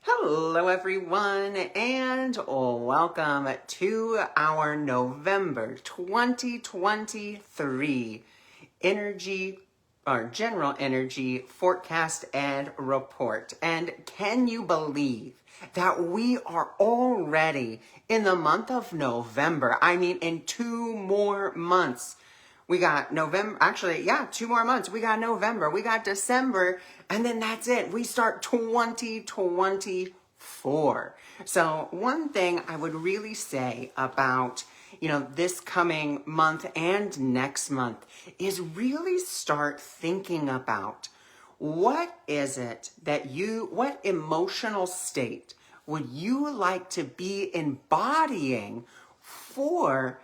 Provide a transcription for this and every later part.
Hello everyone and welcome to our November 2023 energy or general energy forecast and report. And can you believe that we are already in the month of November? I mean, in 2 more months. We got November, actually, yeah, 2 more months. We got November, we got December, and then that's it. We start 2024. So one thing I would really say about, this coming month and next month is really start thinking about what emotional state would you like to be embodying for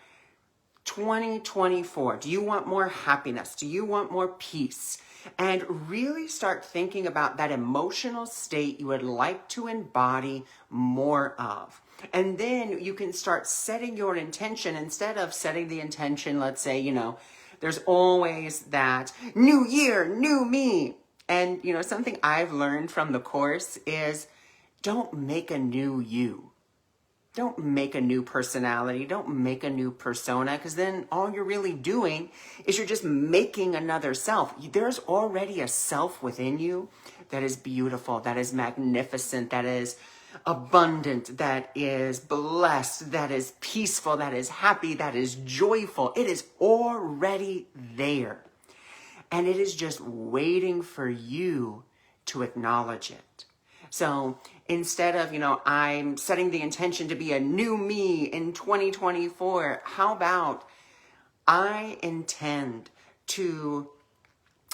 2024. Do you want more happiness? Do you want more peace? And really start thinking about that emotional state you would like to embody more of. And then you can start setting your intention instead of setting the intention, let's say, there's always that new year, new me. And, something I've learned from the course is don't make a new you. Don't make a new personality. Don't make a new persona, because then all you're really doing is you're just making another self. There's already a self within you that is beautiful, that is magnificent, that is abundant, that is blessed, that is peaceful, that is happy, that is joyful. It is already there. And it is just waiting for you to acknowledge it. So instead of, I'm setting the intention to be a new me in 2024, how about I intend to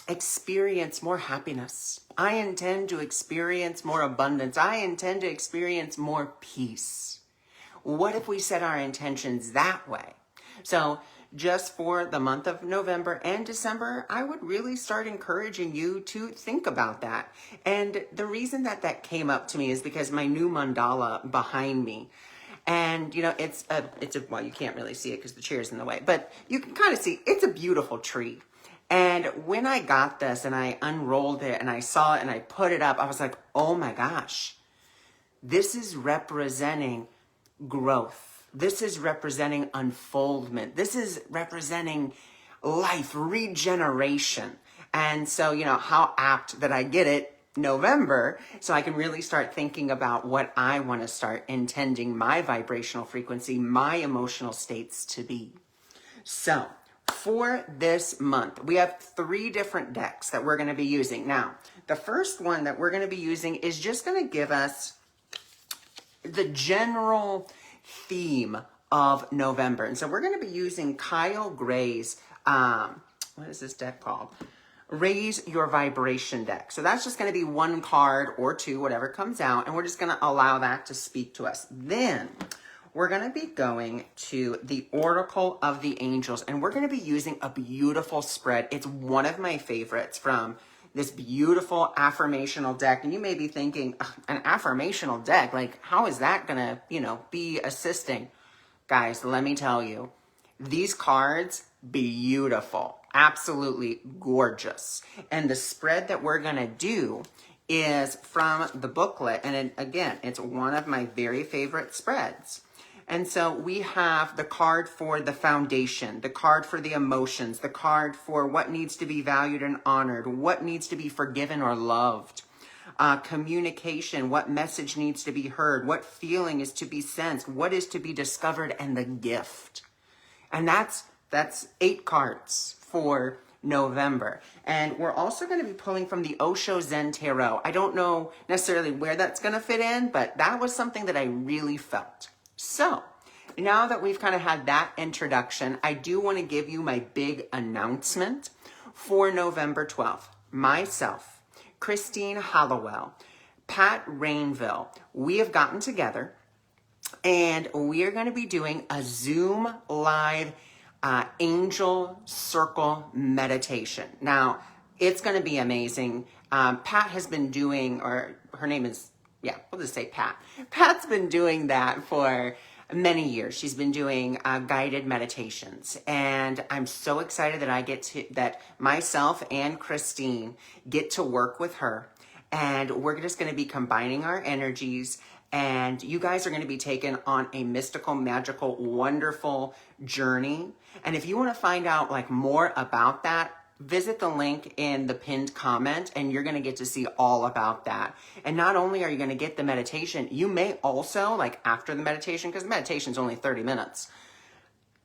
experience more happiness. I intend to experience more abundance. I intend to experience more peace. What if we set our intentions that way? So just for the month of November and December, I would really start encouraging you to think about that. And the reason that came up to me is because my new mandala behind me, and it's a well, you can't really see it because the chair's in the way, but you can kind of see it's a beautiful tree. And when I got this and I unrolled it and I saw it and I put it up, I was like, oh my gosh, this is representing growth. This is representing unfoldment. This is representing life, regeneration. And so, how apt that I get it November, so I can really start thinking about what I want to start intending my vibrational frequency, my emotional states to be. So for this month, we have 3 different decks that we're going to be using. Now, the first one that we're going to be using is just going to give us the general theme of November. And so we're going to be using Kyle Gray's, what is this deck called? Raise Your Vibration deck. So that's just going to be 1 card or 2, whatever comes out, and we're just going to allow that to speak to us. Then we're going to be going to the Oracle of the Angels, and we're going to be using a beautiful spread. It's one of my favorites from this beautiful affirmational deck. And you may be thinking, an affirmational deck, like how is that gonna, be assisting? Guys, let me tell you, these cards, beautiful, absolutely gorgeous. And the spread that we're gonna do is from the booklet. And again, it's one of my very favorite spreads. And so we have the card for the foundation, the card for the emotions, the card for what needs to be valued and honored, what needs to be forgiven or loved, communication, what message needs to be heard, what feeling is to be sensed, what is to be discovered, and the gift. And that's 8 cards for November. And we're also going to be pulling from the Osho Zen Tarot. I don't know necessarily where that's going to fit in, but that was something that I really felt. So now that we've kind of had that introduction, I do want to give you my big announcement for November 12th. Myself, Christine Hollowell, Pat Rainville, we have gotten together and we are going to be doing a Zoom live angel circle meditation. Now, it's going to be amazing. Pat has been doing, or her name is, we'll just say Pat. Pat's been doing that for many years. She's been doing guided meditations, and I'm so excited that that myself and Christine get to work with her and we're just going to be combining our energies, and you guys are going to be taken on a mystical, magical, wonderful journey. And if you want to find out like more about that, visit the link in the pinned comment, and you're going to get to see all about that. And not only are you going to get the meditation, you may also, like after the meditation, because the meditation is only 30 minutes,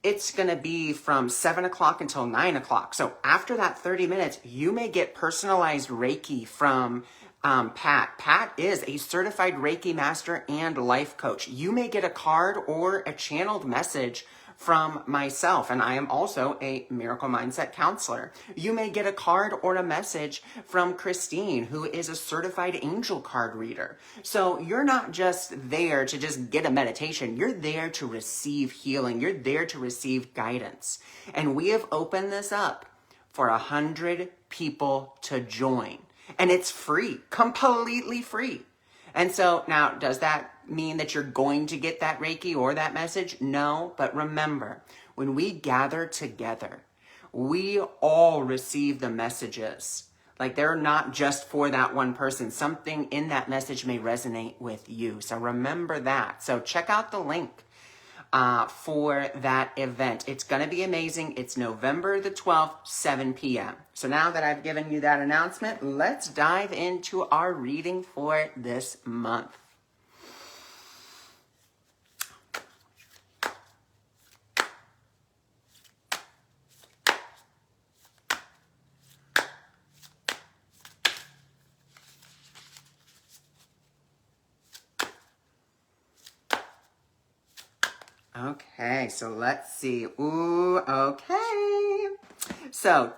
it's going to be from 7 o'clock until 9 o'clock. So after that 30 minutes, you may get personalized Reiki from Pat. Pat is a certified Reiki master and life coach. You may get a card or a channeled message from myself, and I am also a miracle mindset counselor. You may get a card or a message from Christine, who is a certified angel card reader. So you're not just there to just get a meditation. You're there to receive healing. You're there to receive guidance. And we have opened this up for 100 people to join. And it's free, completely free. And so now, does that mean that you're going to get that Reiki or that message? No, but remember, when we gather together, we all receive the messages. Like they're not just for that one person. Something in that message may resonate with you. So remember that. So check out the link for that event. It's going to be amazing. It's November the 12th, 7 p.m. So now that I've given you that announcement, let's dive into our reading for this month. Okay, so let's see. Ooh, okay. So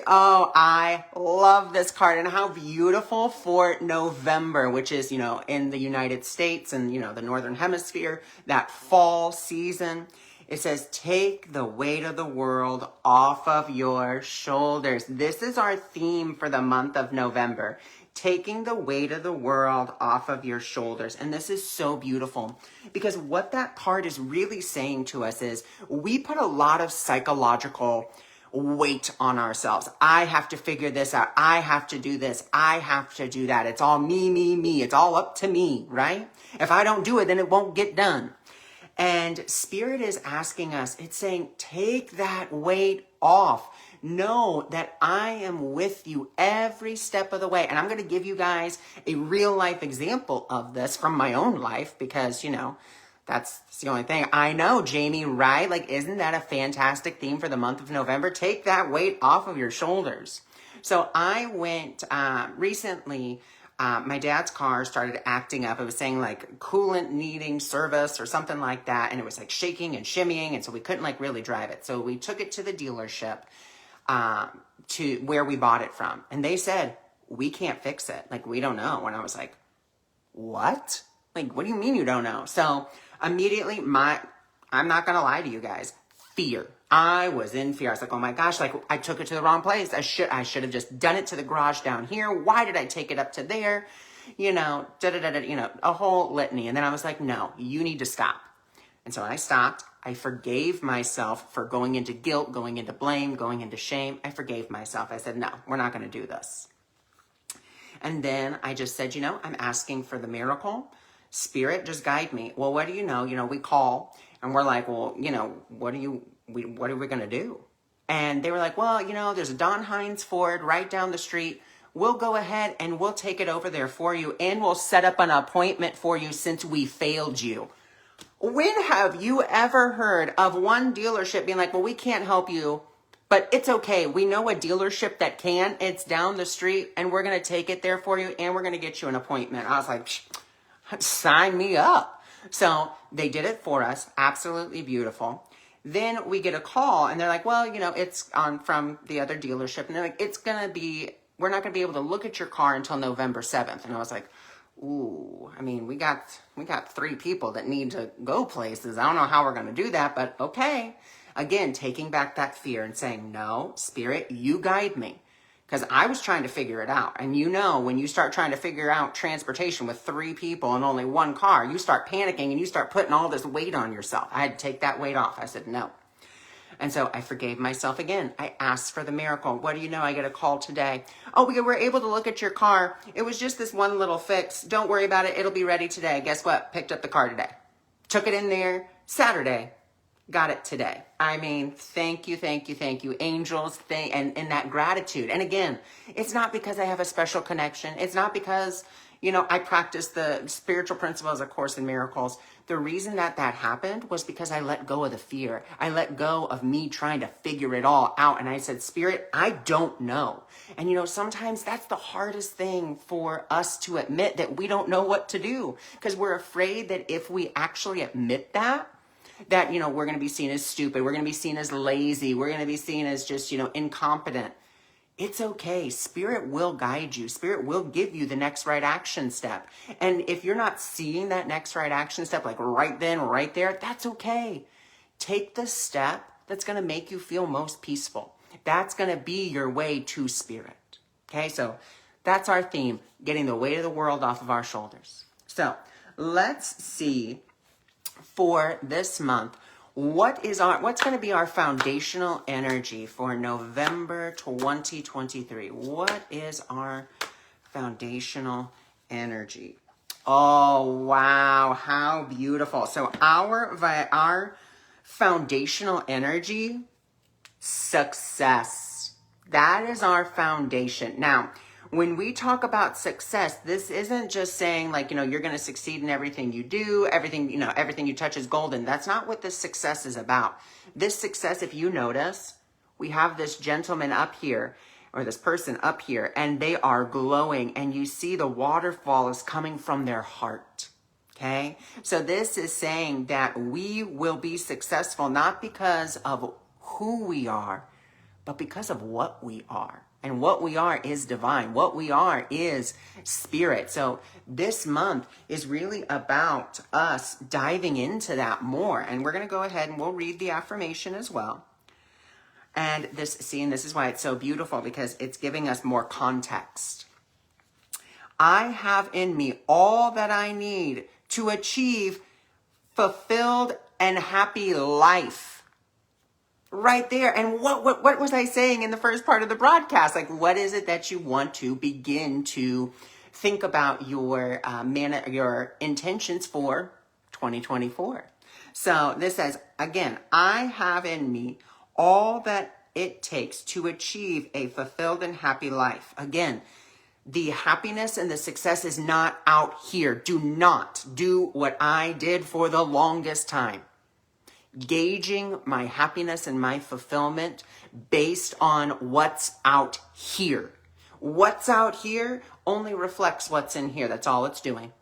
I love this card, and how beautiful for November, which is, in the United States and, the Northern Hemisphere, that fall season. It says, take the weight of the world off of your shoulders. This is our theme for the month of November. Taking the weight of the world off of your shoulders. And this is so beautiful, because what that card is really saying to us is we put a lot of psychological weight on ourselves. I have to figure this out. I have to do this. I have to do that. It's all me, me, me. It's all up to me, right? If I don't do it, then it won't get done. And Spirit is asking us, it's saying, take that weight off. Know that I am with you every step of the way. And I'm going to give you guys a real life example of this from my own life, because, that's the only thing I know, Jamie, right? Like, isn't that a fantastic theme for the month of November? Take that weight off of your shoulders. So I went recently, my dad's car started acting up. It was saying like coolant needing service or something like that. And it was like shaking and shimmying. And so we couldn't like really drive it. So we took it to the dealership to where we bought it from. And they said, we can't fix it. Like, we don't know. And I was like, what? Like, what do you mean you don't know? So immediately I'm not going to lie to you guys, fear. I was in fear. I was like, oh my gosh, like I took it to the wrong place. I should have just done it to the garage down here. Why did I take it up to there? A whole litany. And then I was like, no, you need to stop. And so I stopped. I forgave myself for going into guilt, going into blame, going into shame. I forgave myself. I said, no, we're not going to do this. And then I just said, I'm asking for the miracle. Spirit, just guide me. Well, what do you know? We call and we're like, well, what are we going to do? And they were like, well, there's a Don Hines Ford right down the street. We'll go ahead and we'll take it over there for you, and we'll set up an appointment for you since we failed you. When have you ever heard of one dealership being like, well, we can't help you, but it's okay. We know a dealership that can. It's down the street, and we're going to take it there for you, and we're going to get you an appointment. I was like, sign me up. So they did it for us. Absolutely beautiful. Then we get a call, and they're like, well, it's on from the other dealership. And they're like, we're not going to be able to look at your car until November 7th. And I was like, ooh, we got 3 people that need to go places. I don't know how we're going to do that, but okay. Again, taking back that fear and saying, no, Spirit, you guide me. Because I was trying to figure it out. And when you start trying to figure out transportation with 3 people and only 1 car, you start panicking and you start putting all this weight on yourself. I had to take that weight off. I said, no. And so I forgave myself again. I asked for the miracle. What do you know? I get a call today. Oh, we were able to look at your car. It was just this one little fix. Don't worry about it. It'll be ready today. Guess what? Picked up the car today. Took it in there Saturday. Got it today. I mean, thank you, thank you, thank you, angels, and that gratitude. And again, it's not because I have a special connection. It's not because, you know, I practice the spiritual principles of Course in Miracles. The reason that happened was because I let go of the fear. I let go of me trying to figure it all out. And I said, Spirit, I don't know. And you know, sometimes that's the hardest thing for us to admit, that we don't know what to do, because we're afraid that if we actually admit that, you know, we're going to be seen as stupid. We're going to be seen as lazy. We're going to be seen as just, you know, incompetent. It's okay. Spirit will guide you. Spirit will give you the next right action step. And if you're not seeing that next right action step, like right then, right there, that's okay. Take the step that's going to make you feel most peaceful. That's going to be your way to Spirit. Okay, so that's our theme, getting the weight of the world off of our shoulders. So let's see, for this month, what's going to be our foundational energy for November 2023? What is our foundational energy? Oh, wow, how beautiful. So our foundational energy, success. That is our foundation. Now, when we talk about success, this isn't just saying like, you know, you're going to succeed in everything you do, everything you touch is golden. That's not what this success is about. This success, if you notice, we have this gentleman up here, or this person up here, and they are glowing, and you see the waterfall is coming from their heart. Okay? So this is saying that we will be successful not because of who we are, but because of what we are. And what we are is divine. What we are is spirit. So this month is really about us diving into that more. And we're going to go ahead and we'll read the affirmation as well. And this is why it's so beautiful, because it's giving us more context. I have in me all that I need to achieve fulfilled and happy life. Right there. And what was I saying in the first part of the broadcast? Like, what is it that you want to begin to think about your intentions for 2024? So this says, again, I have in me all that it takes to achieve a fulfilled and happy life. Again, the happiness and the success is not out here. Do not do what I did for the longest time, gauging my happiness and my fulfillment based on what's out here. What's out here only reflects what's in here. That's all it's doing.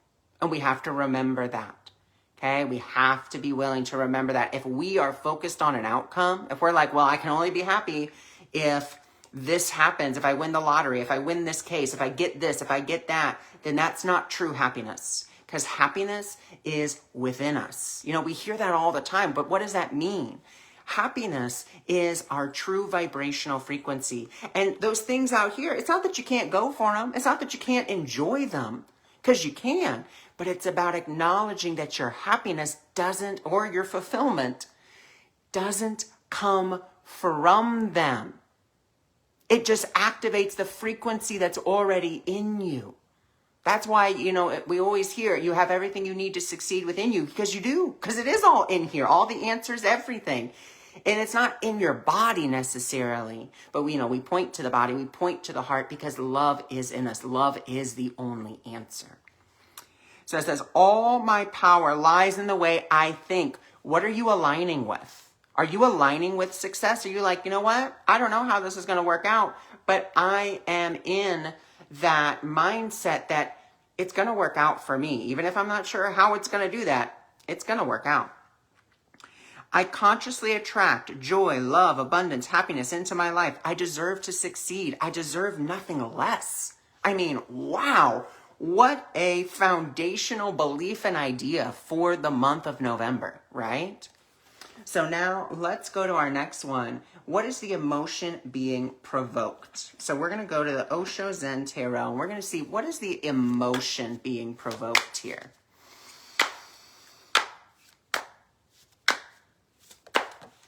And we have to remember that. Okay? We have to be willing to remember that. If we are focused on an outcome, if we're like, well, I can only be happy if this happens, if I win the lottery, if I win this case, if I get this, if I get that, then that's not true happiness. Because happiness is within us. You know, we hear that all the time, but what does that mean? Happiness is our true vibrational frequency. And those things out here, it's not that you can't go for them. It's not that you can't enjoy them, because you can. But it's about acknowledging that your happiness doesn't, or your fulfillment doesn't come from them. It just activates the frequency that's already in you. That's why, you know, we always hear you have everything you need to succeed within you, because you do, because it is all in here, all the answers, everything. And it's not in your body necessarily, but we point to the body, we point to the heart, because love is in us. Love is the only answer. So it says, all my power lies in the way I think. What are you aligning with? Are you aligning with success? Are you like, you know what? I don't know how this is going to work out, but I am in that mindset that it's going to work out for me. Even if I'm not sure how it's going to do that, it's going to work out. I consciously attract joy, love, abundance, happiness into my life. I deserve to succeed. I deserve nothing less. I mean, wow. What a foundational belief and idea for the month of November, right? So now let's go to our next one. What is the emotion being provoked? So we're going to go to the Osho Zen Tarot, and we're going to see what is the emotion being provoked here.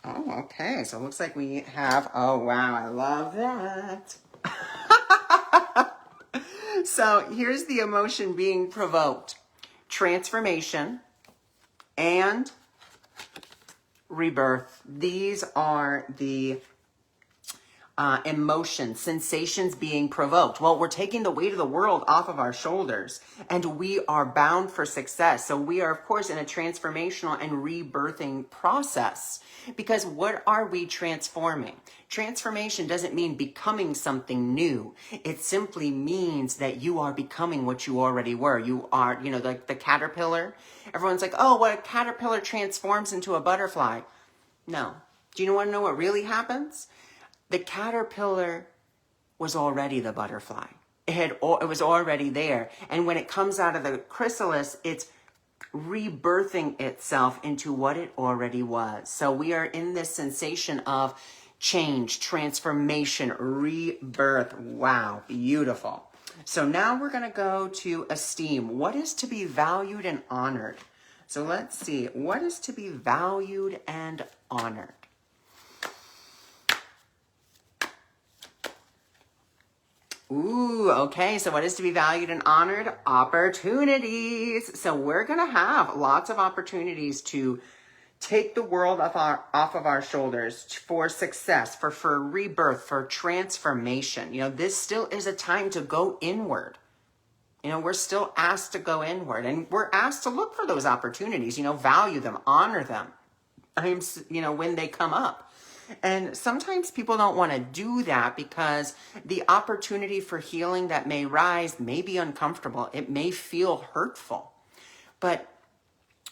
Oh, okay. So it looks like we have, oh, wow, I love that. So here's the emotion being provoked. Transformation and rebirth. These are the emotions, sensations being provoked. Well, we're taking the weight of the world off of our shoulders, and we are bound for success. So we are, of course, in a transformational and rebirthing process, because what are we transforming? Transformation doesn't mean becoming something new. It simply means that you are becoming what you already were. You are, like the caterpillar. Everyone's like, oh, what a caterpillar transforms into a butterfly. No. Do you want to know what really happens? The caterpillar was already the butterfly. It was already there. And when it comes out of the chrysalis, it's rebirthing itself into what it already was. So we are in this sensation of change, transformation, rebirth. Wow, beautiful. So now we're going to go to esteem. What is to be valued and honored? So let's see. What is to be valued and honored? Ooh, okay. So what is to be valued and honored? Opportunities. So we're going to have lots of opportunities to take the world off of our shoulders for success, for rebirth, for transformation. This still is a time to go inward. We're still asked to go inward, and we're asked to look for those opportunities, value them, honor them, when they come up. And sometimes people don't want to do that because the opportunity for healing that may rise may be uncomfortable. It may feel hurtful. But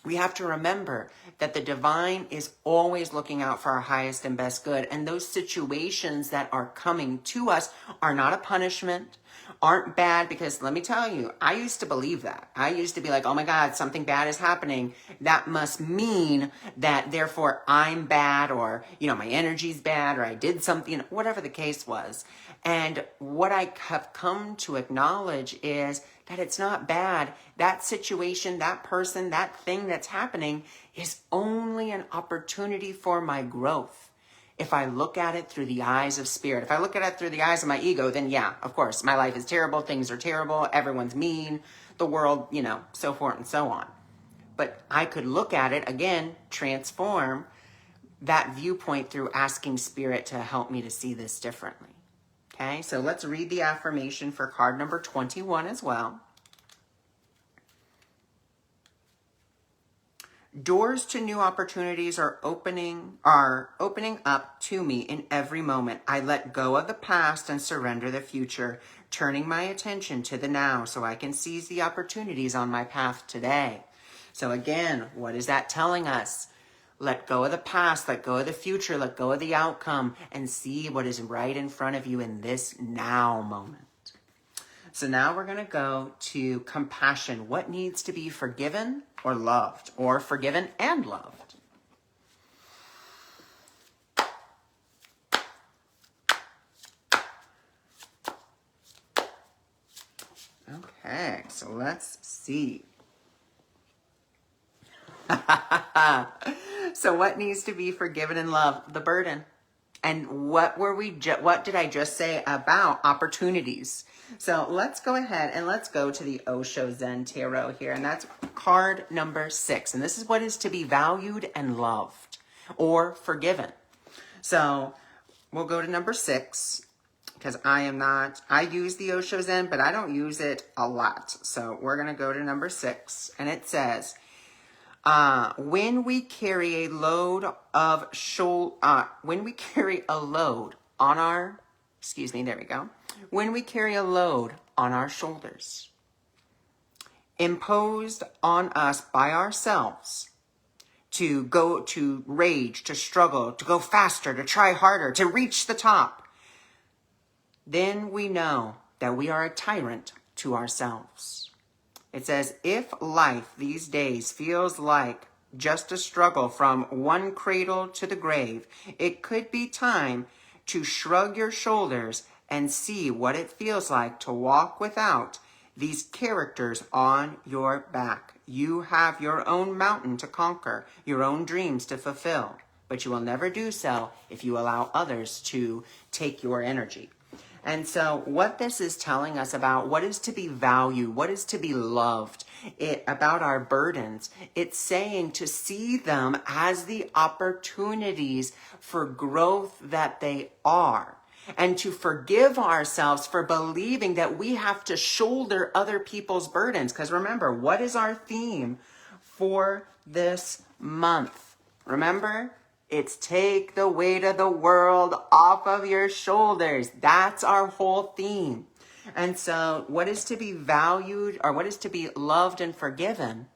we have to remember that the divine is always looking out for our highest and best good. And those situations that are coming to us are not a punishment, aren't bad, because let me tell you, I used to believe that. I used to be like, oh my God, something bad is happening. That must mean that therefore I'm bad, or, my energy's bad, or I did something, whatever the case was. And what I have come to acknowledge is that it's not bad. That situation, that person, that thing that's happening is only an opportunity for my growth. If I look at it through the eyes of spirit, if I look at it through the eyes of my ego, then yeah, of course, my life is terrible. Things are terrible. Everyone's mean. The world, so forth and so on. But I could look at it, again, transform that viewpoint through asking spirit to help me to see this differently. Okay, so let's read the affirmation for card number 21 as well. Doors to new opportunities are opening up to me in every moment. I let go of the past and surrender the future, turning my attention to the now so I can seize the opportunities on my path today. So again, what is that telling us? Let go of the past, let go of the future, let go of the outcome, and see what is right in front of you in this now moment. So now we're going to go to compassion. What needs to be forgiven or loved, or forgiven and loved? Okay, so let's see. So what needs to be forgiven and loved? The burden. And what did I just say about opportunities? So let's go ahead and let's go to the Osho Zen Tarot here. And that's card number 6. And this is what is to be valued and loved or forgiven. So we'll go to number 6, because I use the Osho Zen, but I don't use it a lot. So we're going to go to number 6. And it says, when we carry a load on our, when we carry a load on our shoulders, imposed on us by ourselves, to go, to rage, to struggle, to go faster, to try harder, to reach the top, then we know that we are a tyrant to ourselves. It says, if life these days feels like just a struggle from one cradle to the grave, it could be time to shrug your shoulders and see what it feels like to walk without these characters on your back. You have your own mountain to conquer, your own dreams to fulfill. but you will never do so if you allow others to take your energy. And so what this is telling us about what is to be valued, what is to be loved, about our burdens, it's saying to see them as the opportunities for growth that they are. And to forgive ourselves for believing that we have to shoulder other people's burdens. Because remember, what is our theme for this month? Remember? It's take the weight of the world off of your shoulders. That's our whole theme. And so what is to be valued, or what is to be loved and forgiven,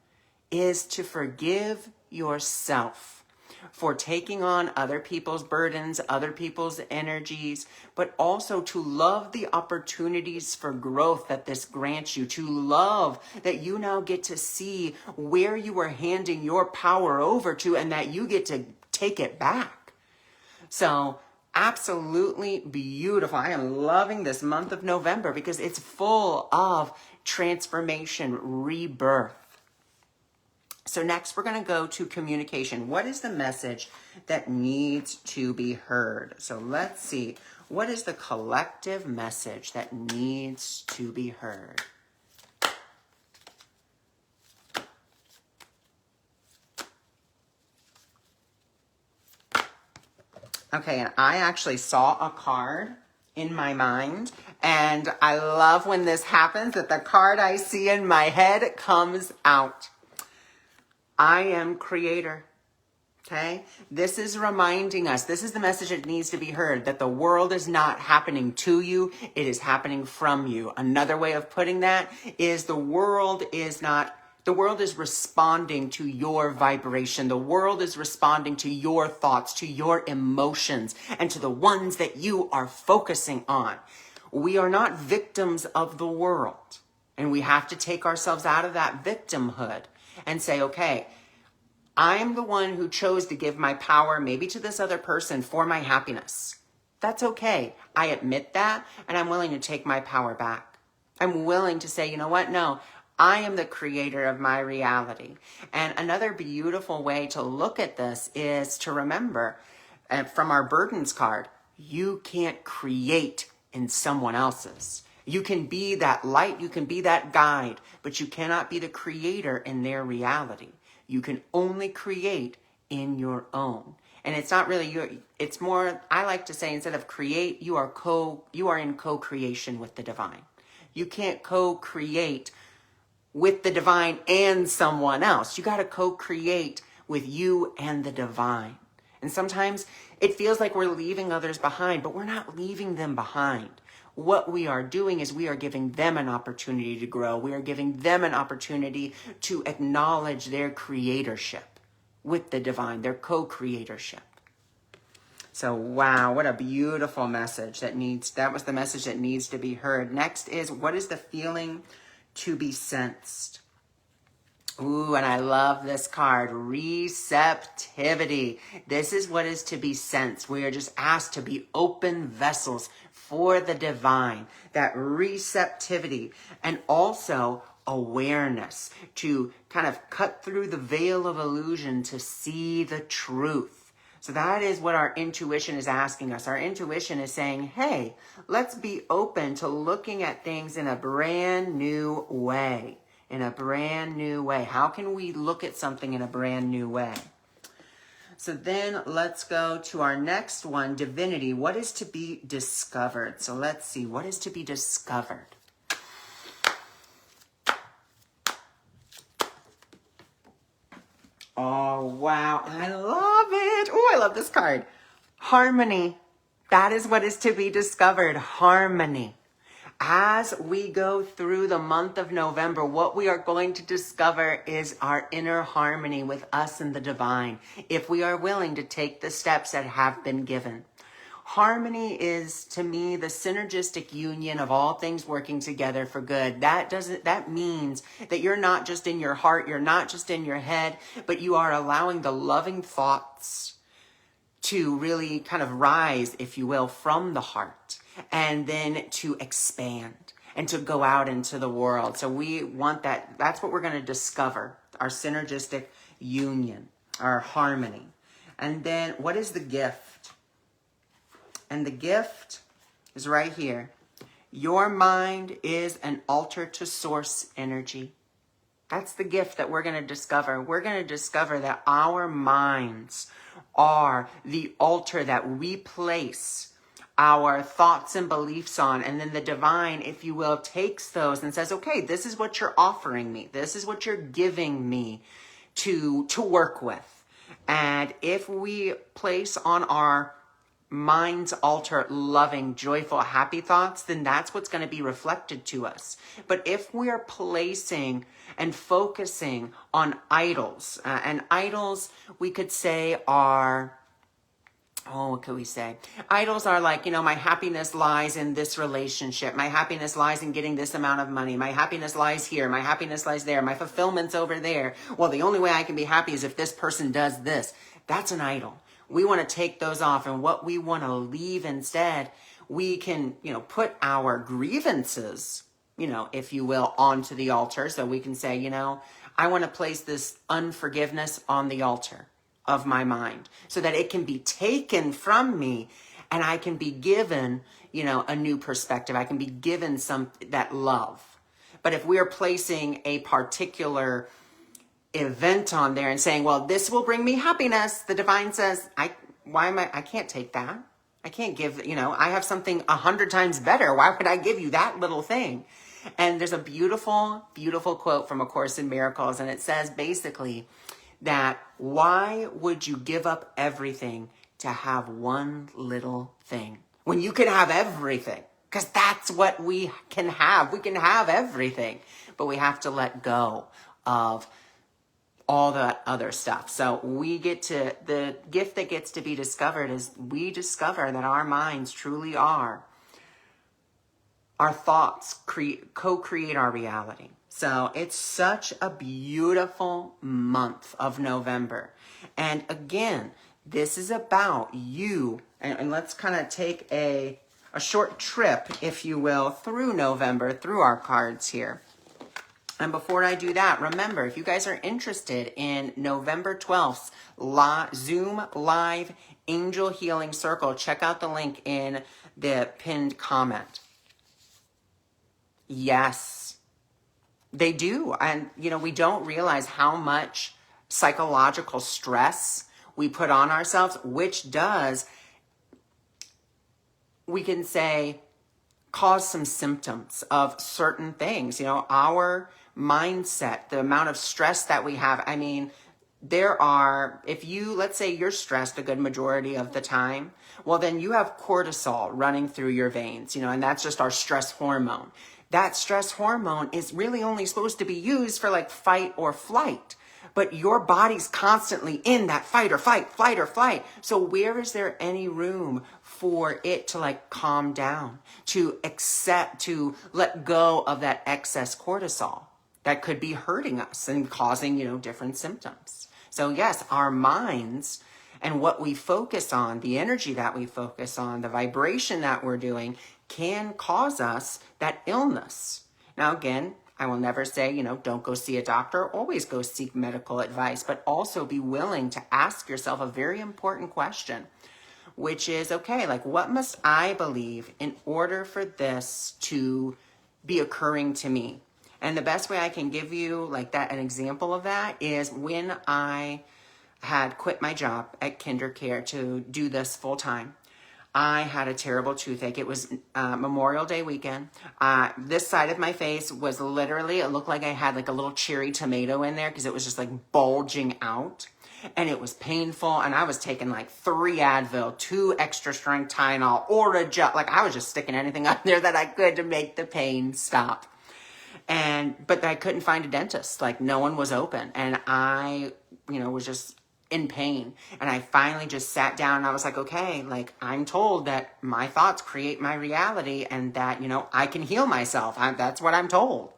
is to forgive yourself for taking on other people's burdens, other people's energies, but also to love the opportunities for growth that this grants you, to love that you now get to see where you are handing your power over to and that you get to take it back. So absolutely beautiful. I am loving this month of November because it's full of transformation, rebirth. So next we're going to go to communication. What is the message that needs to be heard? So let's see. What is the collective message that needs to be heard? Okay, and I actually saw a card in my mind, and I love when this happens, that the card I see in my head comes out. I am creator, okay? This is reminding us, this is the message that needs to be heard, that the world is not happening to you, it is happening from you. Another way of putting that is the world is responding to your vibration. The world is responding to your thoughts, to your emotions, and to the ones that you are focusing on. We are not victims of the world, and we have to take ourselves out of that victimhood and say, okay, I'm the one who chose to give my power maybe to this other person for my happiness. That's okay. I admit that, and I'm willing to take my power back. I'm willing to say, you know what? No, I am the creator of my reality. And another beautiful way to look at this is to remember, from our burdens card, you can't create in someone else's. You can be that light, you can be that guide, but you cannot be the creator in their reality. You can only create in your own. And it's not really it's more, I like to say, instead of create, you are in co-creation with the divine. You can't co-create with the divine and someone else. You got to co-create with you and the divine. And sometimes it feels like we're leaving others behind, but we're not leaving them behind. What we are doing is we are giving them an opportunity to grow. We are giving them an opportunity to acknowledge their creatorship with the divine, their co-creatorship. So, wow, what a beautiful message that was the message that needs to be heard. Next is, what is the feeling to be sensed? Ooh, and I love this card, receptivity. This is what is to be sensed. We are just asked to be open vessels for the divine, that receptivity, and also awareness, to kind of cut through the veil of illusion to see the truth. So that is what our intuition is asking us. Our intuition is saying, hey, let's be open to looking at things in a brand new way. In a brand new way. How can we look at something in a brand new way? So then let's go to our next one, divinity. What is to be discovered? So let's see, what is to be discovered? Oh, wow, I love it. Oh, I love this card. Harmony. That is what is to be discovered, harmony. As we go through the month of November, what we are going to discover is our inner harmony with us and the divine, if we are willing to take the steps that have been given. Harmony is, to me, the synergistic union of all things working together for good. That means that you're not just in your heart, you're not just in your head, but you are allowing the loving thoughts to really kind of rise, if you will, from the heart, and then to expand and to go out into the world. So we want that. That's what we're going to discover, our synergistic union, our harmony. And then what is the gift? And the gift is right here. Your mind is an altar to source energy. That's the gift that we're going to discover. We're going to discover that our minds are the altar that we place our thoughts and beliefs on. And then the divine, if you will, takes those and says, okay, this is what you're offering me. This is what you're giving me to work with. And if we place on our mind's altar loving, joyful, happy thoughts, then that's what's going to be reflected to us. But if we are placing and focusing on idols, and idols we could say are, what could we say? Idols are like, my happiness lies in this relationship. My happiness lies in getting this amount of money. My happiness lies here. My happiness lies there. My fulfillment's over there. Well, the only way I can be happy is if this person does this. That's an idol. We want to take those off, and what we want to leave instead, we can, put our grievances, if you will, onto the altar. So we can say, I want to place this unforgiveness on the altar of my mind so that it can be taken from me and I can be given, a new perspective. I can be given that love. But if we're placing a particular event on there and saying, well, this will bring me happiness, the divine says, I can't take that. I can't give, I have something 100 times better. Why would I give you that little thing? And there's a beautiful, beautiful quote from A Course in Miracles. And it says basically that why would you give up everything to have one little thing when you can have everything? Because that's what we can have. We can have everything, but we have to let go of all that other stuff. So the gift that gets to be discovered is we discover that our minds truly are. Our thoughts co-create our reality. So it's such a beautiful month of November. And again, this is about you. And let's kind of take a short trip, if you will, through November, through our cards here. And before I do that, remember, if you guys are interested in November 12th, Zoom Live Angel Healing Circle, check out the link in the pinned comment. Yes, they do. And, we don't realize how much psychological stress we put on ourselves, which does, we can say, cause some symptoms of certain things. Our mindset, the amount of stress that we have. I mean, let's say you're stressed a good majority of the time, well, then you have cortisol running through your veins, and that's just our stress hormone. That stress hormone is really only supposed to be used for like fight or flight, but your body's constantly in that fight or flight. So where is there any room for it to like calm down, to let go of that excess cortisol that could be hurting us and causing, different symptoms? So yes, our minds and what we focus on, the energy that we focus on, the vibration that we're doing can cause us that illness. Now, again, I will never say, don't go see a doctor. Always go seek medical advice, but also be willing to ask yourself a very important question, which is, okay, like what must I believe in order for this to be occurring to me? And the best way I can give you an example of that is when I had quit my job at KinderCare to do this full time. I had a terrible toothache. It was Memorial Day weekend. This side of my face was literally, it looked like I had like a little cherry tomato in there because it was just like bulging out. And it was painful. And I was taking like 3 Advil, 2 extra strength Tylenol, or I was just sticking anything up there that I could to make the pain stop. But I couldn't find a dentist. Like no one was open. And I, was just in pain. And I finally just sat down and I was like, okay, like I'm told that my thoughts create my reality and that, I can heal myself. That's what I'm told.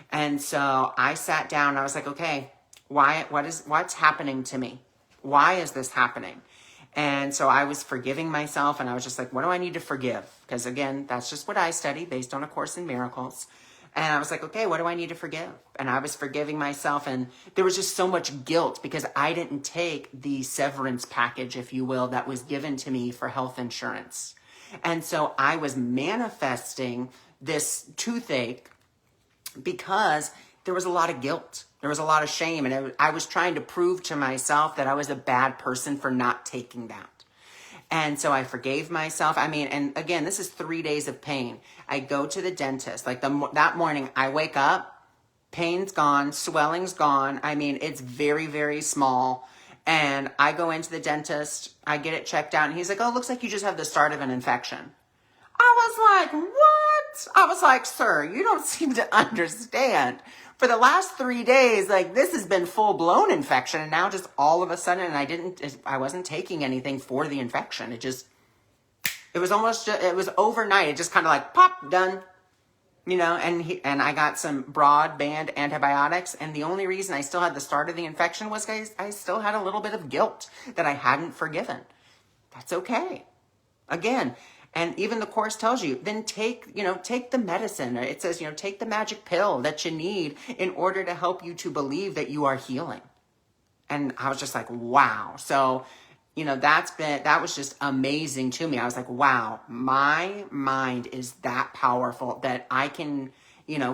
And so I sat down and I was like, okay, what's happening to me? Why is this happening? And so I was forgiving myself and I was just like, what do I need to forgive? Because again, that's just what I study based on A Course in Miracles. And I was like, okay, what do I need to forgive? And I was forgiving myself. And there was just so much guilt because I didn't take the severance package, if you will, that was given to me for health insurance. And so I was manifesting this toothache because there was a lot of guilt. There was a lot of shame. And I was trying to prove to myself that I was a bad person for not taking that. And so I forgave myself. I mean, and again, this is 3 days of pain. I go to the dentist. Like that morning, I wake up, pain's gone, swelling's gone. I mean, it's very, very small. And I go into the dentist, I get it checked out, and he's like, oh, looks like you just have the start of an infection. I was like, what? I was like, sir, you don't seem to understand. For the last 3 days, like this has been full blown infection. And now just all of a sudden, and I wasn't taking anything for the infection. It was overnight. It just kind of like pop, done, you know, and I got some broadband antibiotics. And the only reason I still had the start of the infection was because I still had a little bit of guilt that I hadn't forgiven. That's okay. Again, and even the Course tells you, then take the medicine. It says, take the magic pill that you need in order to help you to believe that you are healing. And I was just like, wow. So, that was just amazing to me. I was like, wow, my mind is that powerful that I can,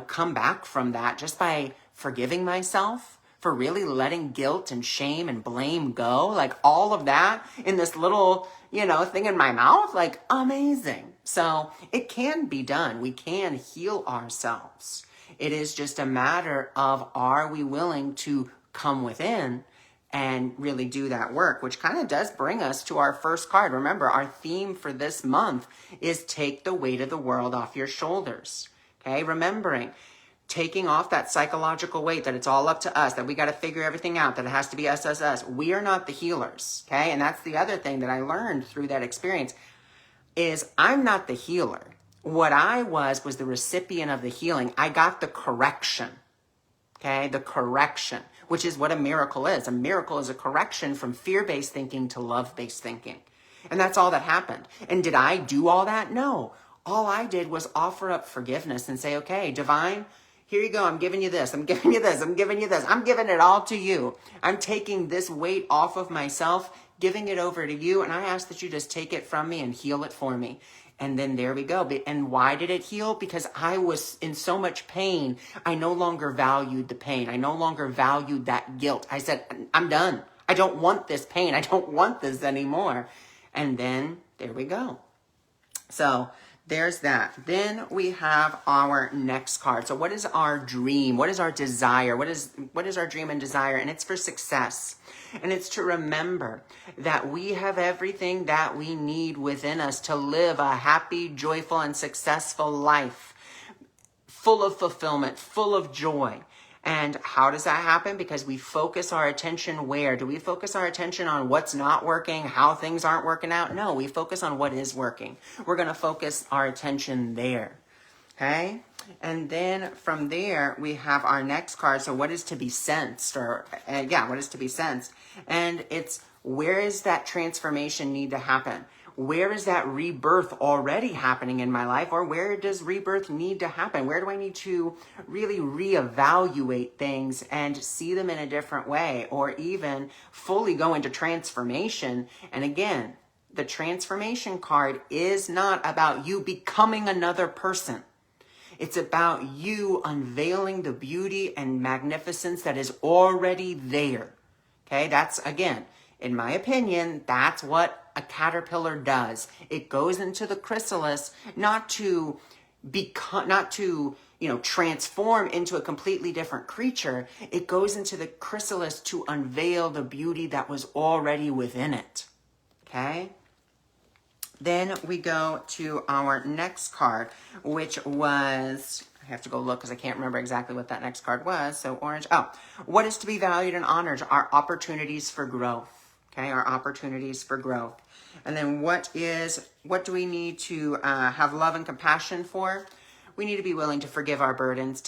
come back from that just by forgiving myself, for really letting guilt and shame and blame go. Like all of that in this little, thing in my mouth, like amazing. So it can be done. We can heal ourselves. It is just a matter of, are we willing to come within and really do that work, which kind of does bring us to our first card. Remember, our theme for this month is take the weight of the world off your shoulders. Okay, remembering taking off that psychological weight, that it's all up to us, that we got to figure everything out, that it has to be us. We are not the healers, okay? And that's the other thing that I learned through that experience is I'm not the healer. What I was the recipient of the healing. I got the correction, okay? The correction, which is what a miracle is. A miracle is a correction from fear-based thinking to love-based thinking. And that's all that happened. And did I do all that? No. All I did was offer up forgiveness and say, okay, divine, here you go. I'm giving you this. I'm giving you this. I'm giving you this. I'm giving it all to you. I'm taking this weight off of myself, giving it over to you. And I ask that you just take it from me and heal it for me. And then there we go. And why did it heal? Because I was in so much pain. I no longer valued the pain. I no longer valued that guilt. I said, I'm done. I don't want this pain. I don't want this anymore. And then there we go. So there's that. Then we have our next card. So what is our dream? What is our desire? What is our dream and desire? And it's for success. And it's to remember that we have everything that we need within us to live a happy, joyful, and successful life, full of fulfillment, full of joy. And how does that happen? Because we focus our attention where? Do we focus our attention on what's not working, how things aren't working out? No, we focus on what is working. We're going to focus our attention there. Okay? And then from there, we have our next card. So what is to be sensed? What is to be sensed? And it's, where is that transformation need to happen? Where is that rebirth already happening in my life? Or where does rebirth need to happen? Where do I need to really reevaluate things and see them in a different way? Or even fully go into transformation? And again, the transformation card is not about you becoming another person. It's about you unveiling the beauty and magnificence that is already there. Okay, that's, again, in my opinion, that's what a caterpillar does. It goes into the chrysalis not to transform into a completely different creature. It goes into the chrysalis to unveil the beauty that was already within it. Okay? Then we go to our next card, which was, I have to go look because I can't remember exactly what that next card was. So orange. Oh, what is to be valued and honored? Our opportunities for growth. Okay, our opportunities for growth. And then what do we need to have love and compassion for? we need to be willing to forgive our burdens,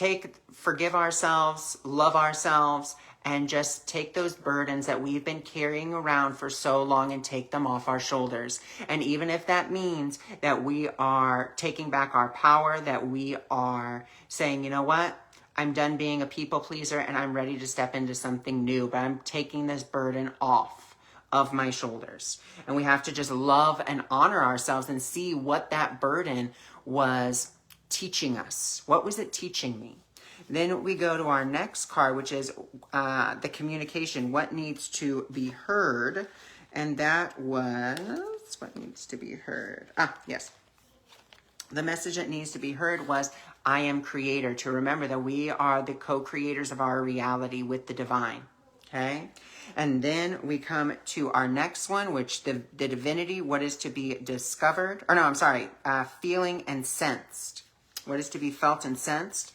forgive ourselves, love ourselves, and just take those burdens that we've been carrying around for so long and take them off our shoulders. And even if that means that we are taking back our power, that we are saying, you know what? I'm done being a people pleaser and I'm ready to step into something new, but I'm taking this burden off of my shoulders. And we have to just love and honor ourselves and see what that burden was teaching us. What was it teaching me? Then we go to our next card, which is the communication, what needs to be heard. And that was, what needs to be heard? Yes. The message that needs to be heard was, I am creator. To remember that we are the co-creators of our reality with the divine. Okay? And then we come to our next one, which the divinity, what is to be discovered. Or no, I'm sorry, feeling and sensed. What is to be felt and sensed?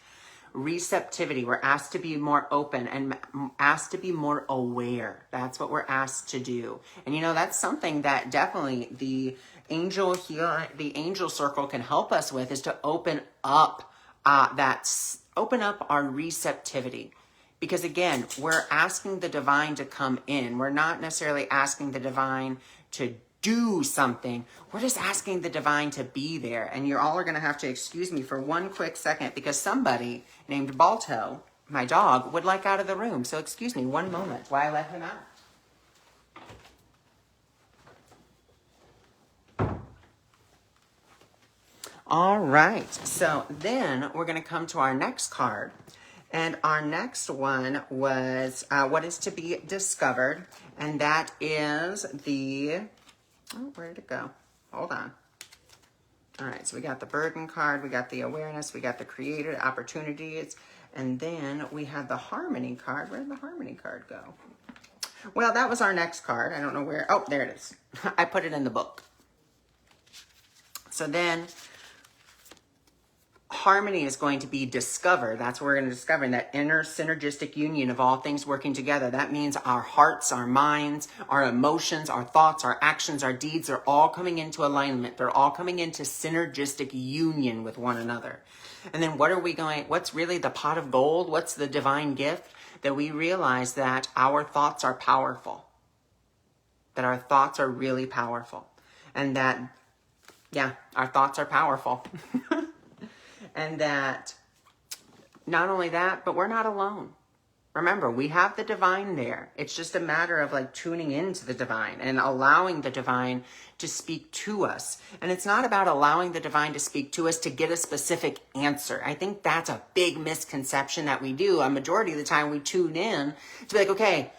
Receptivity. We're asked to be more open and asked to be more aware. That's what we're asked to do. And you know, that's something that definitely the angel circle can help us with, is to open up open up our receptivity. Because again, we're asking the divine to come in. We're not necessarily asking the divine to do something. We're just asking the divine to be there. And you all are going to have to excuse me for one quick second, because somebody named Balto, my dog, would like out of the room. So excuse me one moment while I let him out. All right. So then we're going to come to our next card. And our next one was what is to be discovered. And that is the... Oh, where'd it go? Hold on. All right, so we got the burden card, we got the awareness, we got the creator, opportunities, and then we have the harmony card. Where did the harmony card go? Well, that was our next card. I don't know where. Oh, there it is. I put it in the book. So then harmony is going to be discovered. That's what we're going to discover, that inner synergistic union of all things working together. That means our hearts, our minds, our emotions, our thoughts, our actions, our deeds are all coming into alignment. They're all coming into synergistic union with one another. And then what's really the pot of gold? What's the divine gift? That we realize that our thoughts are powerful. That our thoughts are really powerful. And that, yeah, our thoughts are powerful. And that not only that, but we're not alone. Remember, we have the divine there. It's just a matter of like tuning into the divine and allowing the divine to speak to us. And it's not about allowing the divine to speak to us to get a specific answer. I think that's a big misconception that we do. A majority of the time we tune in to be like, okay,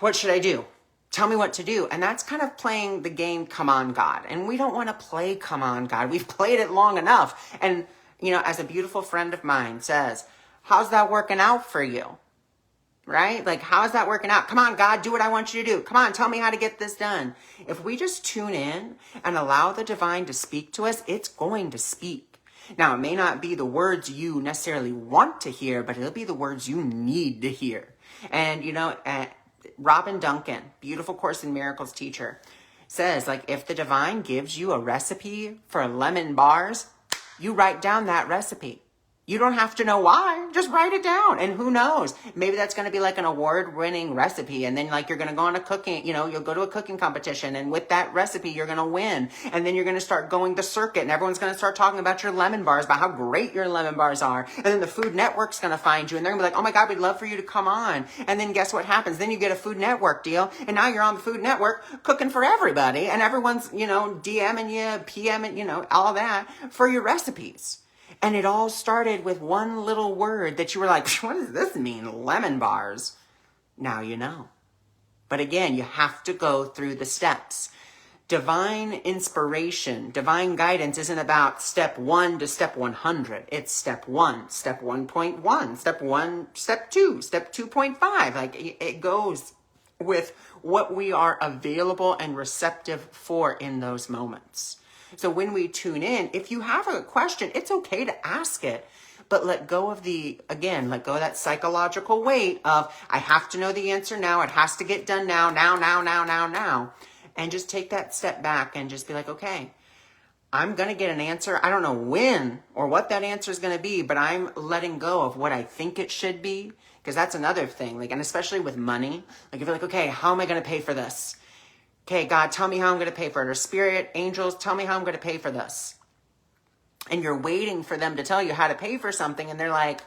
what should I do? Tell me what to do. And that's kind of playing the game, come on, God. And we don't want to play come on, God. We've played it long enough. And, you know, as a beautiful friend of mine says, how's that working out for you? Right? Like, how's that working out? Come on, God, do what I want you to do. Come on, tell me how to get this done. If we just tune in and allow the divine to speak to us, it's going to speak. Now, it may not be the words you necessarily want to hear, but it'll be the words you need to hear. And, you know, Robin Duncan, beautiful Course in Miracles teacher, says, like, if the divine gives you a recipe for lemon bars, you write down that recipe. You don't have to know why. Just write it down. And who knows? Maybe that's going to be like an award-winning recipe. And then like you're going to go on a cooking, you know, you'll go to a cooking competition. And with that recipe, you're going to win. And then you're going to start going the circuit. And everyone's going to start talking about your lemon bars, about how great your lemon bars are. And then the Food Network's going to find you. And they're going to be like, oh my God, we'd love for you to come on. And then guess what happens? Then you get a Food Network deal. And now you're on the Food Network cooking for everybody. And everyone's, you know, DMing you, PMing, you know, all of that for your recipes. And it all started with one little word that you were like, what does this mean? Lemon bars. Now you know. But again, you have to go through the steps. Divine inspiration, divine guidance isn't about step 1 to step 100. It's step 1, step 1.1, step 1, step 2, step 2.5. Like it goes with what we are available and receptive for in those moments. So when we tune in, if you have a question, it's okay to ask it, but let go of let go of that psychological weight of, I have to know the answer now. It has to get done now. And just take that step back and just be like, okay, I'm going to get an answer. I don't know when or what that answer is going to be, but I'm letting go of what I think it should be. Because that's another thing. Like, and especially with money, like if you're like, okay, how am I going to pay for this? Okay, God, tell me how I'm going to pay for it. Or spirit, angels, tell me how I'm going to pay for this. And you're waiting for them to tell you how to pay for something. And they're like,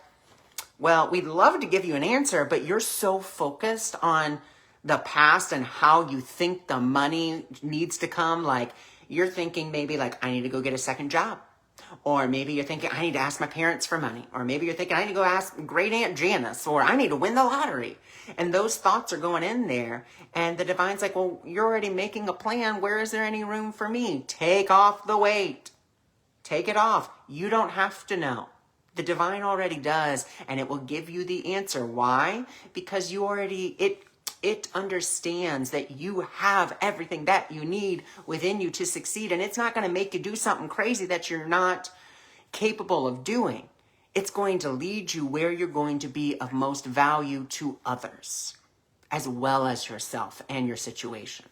well, we'd love to give you an answer, but you're so focused on the past and how you think the money needs to come. Like, you're thinking maybe like, I need to go get a second job. Or maybe you're thinking, I need to ask my parents for money. Or maybe you're thinking, I need to go ask great Aunt Janice. Or I need to win the lottery. And those thoughts are going in there. And the divine's like, well, you're already making a plan. Where is there any room for me? Take off the weight. Take it off. You don't have to know. The divine already does. And it will give you the answer. Why? Because you already, it understands that you have everything that you need within you to succeed. And it's not going to make you do something crazy that you're not capable of doing. It's going to lead you where you're going to be of most value to others, as well as yourself and your situation.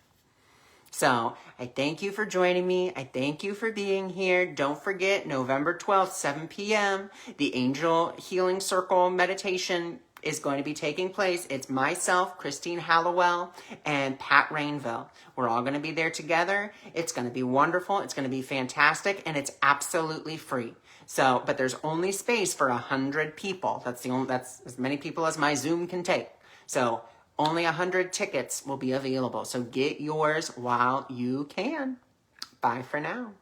So I thank you for joining me. I thank you for being here. Don't forget, November 12th, 7 p.m., the Angel Healing Circle meditation is going to be taking place. It's myself, Christine Hallowell, and Pat Rainville. We're all going to be there together. It's going to be wonderful. It's going to be fantastic, and it's absolutely free. So, but there's only space for 100 people. That's as many people as my Zoom can take. So only 100 tickets will be available. So get yours while you can. Bye for now.